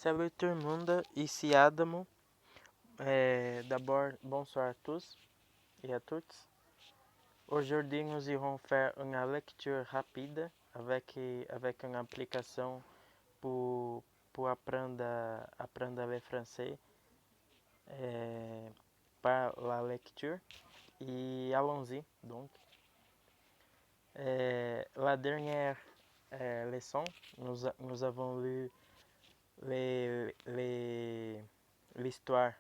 Salut tout le monde, ici Adamo. D'abord, bonsoir à tous et à toutes. Aujourd'hui, nous irons faire une lecture rapide avec une application pour apprendre le français par la lecture. Et allons-y donc. La dernière leçon, nous avons lu l'histoire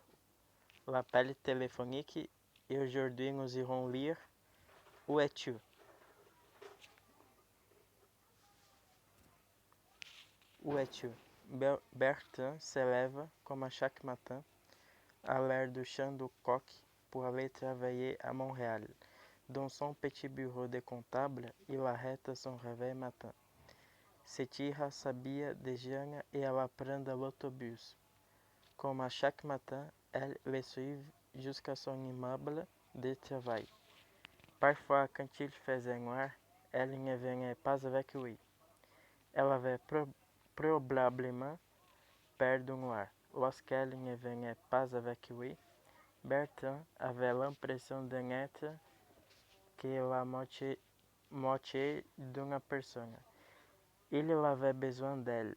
L'appel téléphonique et aujourd'hui nous irons lire Où es-tu? Où es-tu? Bertrand se lève comme à chaque matin à l'heure du chant du coq pour aller travailler à Montréal. Dans son petit bureau de comptable, il arrête son réveil matin. Se tire, s'habille, déjeune et elle prend l'autobus. Comme à chaque matin, elle le suit jusqu'à son immeuble de travail. Parfois, quand il faisait noir, elle ne venait pas avec lui. Elle avait probablement peur du noir. Lorsqu'elle ne venait pas avec lui, Bertrand avait l'impression de n'être que la moitié d'une personne. Il avait besoin d'elle.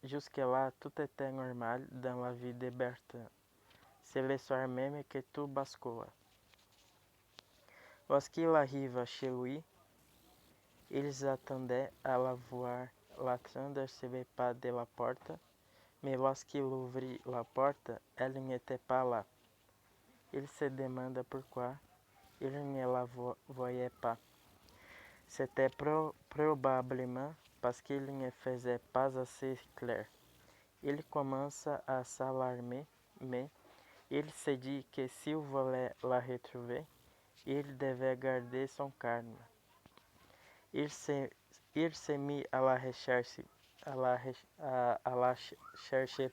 Jusque-là, tout était normal dans la vie de Bertrand. C'est le soir même que tout bascula. Lorsqu'il arriva chez lui, ils attendaient à la voir l'attendre sur le pas de la porte, mais lorsqu'il ouvrit la porte, elle n'était pas là. Il se demanda pourquoi il ne la voyait pas. C'était probablement parce qu'il ne faisait pas assez clair. Il commença à s'alarmer, mais il se dit que s'il voulait la retrouver, il devait garder son calme. Il se mit à la recherche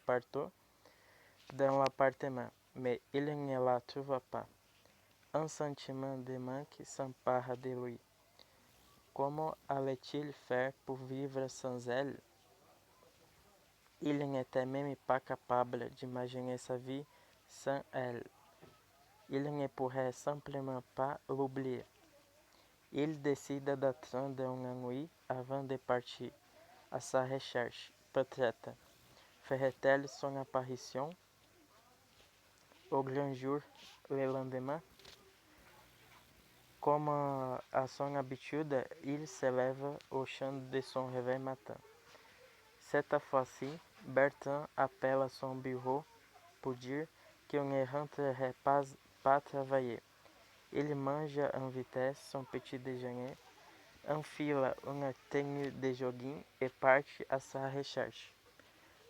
partout dans l'appartement, mais il ne la trouva pas. Un sentiment de manque s'empara de lui. Comment allait-il faire pour vivre sans elle? Il n'était même pas capable d'imaginer sa vie sans elle. Il ne pourrait simplement pas l'oublier. Il décida d'attendre une nuit avant de partir à sa recherche. Peut-être ferait-elle son apparition au grand jour le lendemain. Comme à son habitude, il se lève au chant de son réveil matin. Cette fois-ci, Bertrand appelle à son bureau pour dire qu'il ne rentrerait pas travailler. Il mange en vitesse son petit déjeuner, enfila uma tenue de jogging et parte à sa recherche.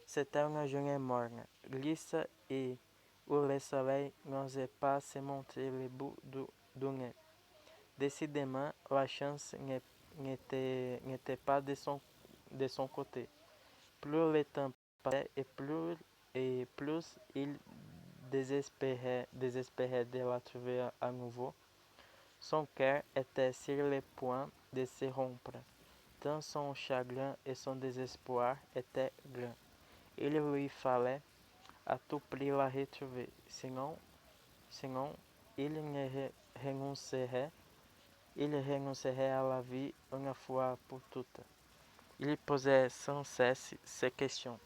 C'était une journée morne, lisse et où le soleil n'osait pas se montrer le bout du nez. Décidément, la chance n'était pas de son côté. Plus le temps passait et plus il désespérait de la trouver à nouveau. Son cœur était sur le point de se rompre, tant son chagrin et son désespoir étaient grands. Il lui fallait à tout prix la retrouver, sinon il renoncerait à la vie une fois pour toutes. Il posait sans cesse ces questions.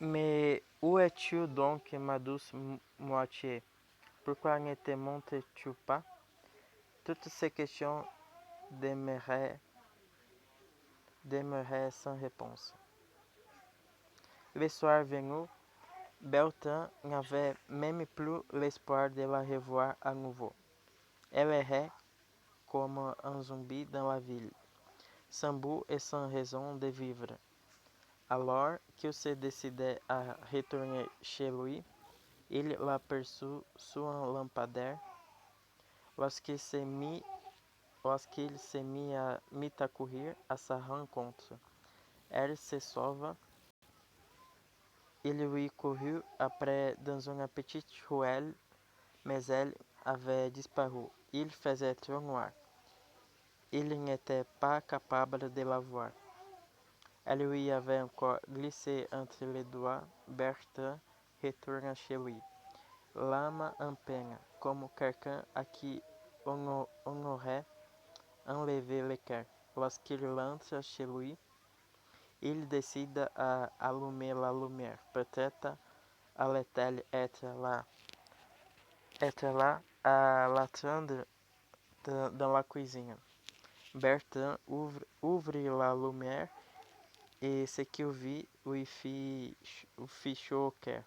Mais où es-tu donc, ma douce moitié? Pourquoi ne te montres-tu pas? Toutes ces questions demeuraient sans réponse. Le soir venu, Bertrand n'avait même plus l'espoir de la revoir à nouveau. Elle errait comme un zombie dans la ville, sans but et sans raison de vivre. Alors qu'il se décidait à retourner chez lui, il l'aperçut sous un lampadaire. Lorsqu'il se mit à courir à sa rencontre, elle se sauva. Il lui courut après dans une petite ruelle, mais elle avait disparu. Il faisait trop noir. Il n'était pas capable de la voir. Elle lui avait encore glissé entre les doigts. Bertrand retourna chez lui, l'âme en peine, comme quelqu'un à qui on aurait enlevé le cœur. Lorsqu'il rentre chez lui, il décide à allumer la lumière. Peut-être allait-elle être là à l'attendre dans la cuisine. Bertrand ouvrit la lumière et ce qu'il vit lui fit chaud au cœur.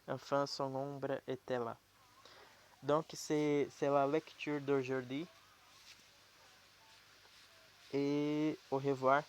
Enfin, son ombre était là. Donc, c'est la lecture d'aujourd'hui. Et au revoir.